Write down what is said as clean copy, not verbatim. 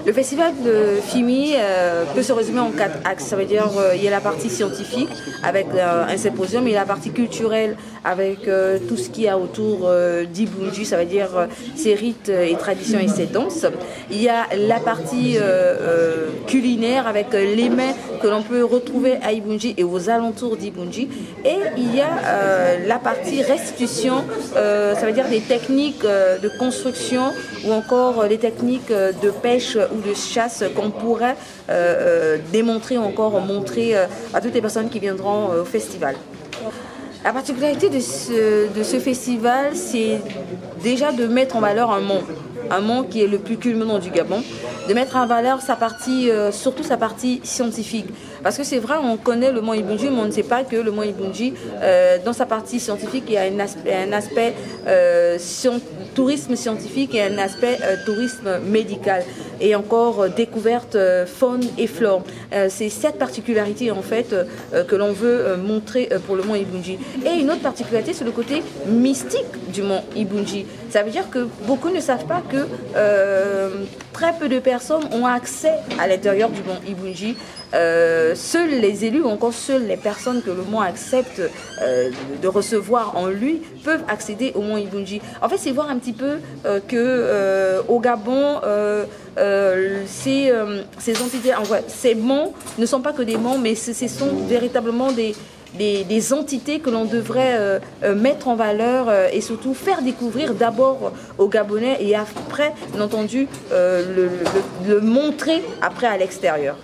Le festival de FIMI peut se résumer en 4 axes. Ça veut dire il y a la partie scientifique avec un symposium, il y a la partie culturelle avec tout ce qu'il y a autour d'Ibunji, ça veut dire ses rites et traditions et ses danses. Il y a la partie culinaire avec les mets que l'on peut retrouver à Ibunji et aux alentours d'Ibunji. Et il y a la partie restitution, ça veut dire des techniques de construction ou encore les techniques de pêche ou de chasse qu'on pourrait démontrer ou encore montrer à toutes les personnes qui viendront au festival. La particularité de ce festival, c'est déjà de mettre en valeur un mont qui est le plus culminant du Gabon, de mettre en valeur sa partie, surtout sa partie scientifique. Parce que c'est vrai, on connaît le mont Ibunji, mais on ne sait pas que le mont Ibunji, dans sa partie scientifique, il y a un aspect tourisme scientifique et un aspect tourisme médical. Et encore découverte faune et flore. C'est cette particularité en fait que l'on veut montrer pour le mont Ibunji. Et une autre particularité, c'est le côté mystique du mont Ibunji. Ça veut dire que beaucoup ne savent pas que très peu de personnes ont accès à l'intérieur du mont Ibunji. Seuls les élus ou encore seules les personnes que le mont accepte de recevoir en lui peuvent accéder au mont Ibunji. En fait, c'est voir un petit peu qu'au Gabon, ces entités, ces monts ne sont pas que des monts, mais ce sont véritablement des entités que l'on devrait mettre en valeur et surtout faire découvrir d'abord aux Gabonais et après, bien entendu, le montrer après à l'extérieur.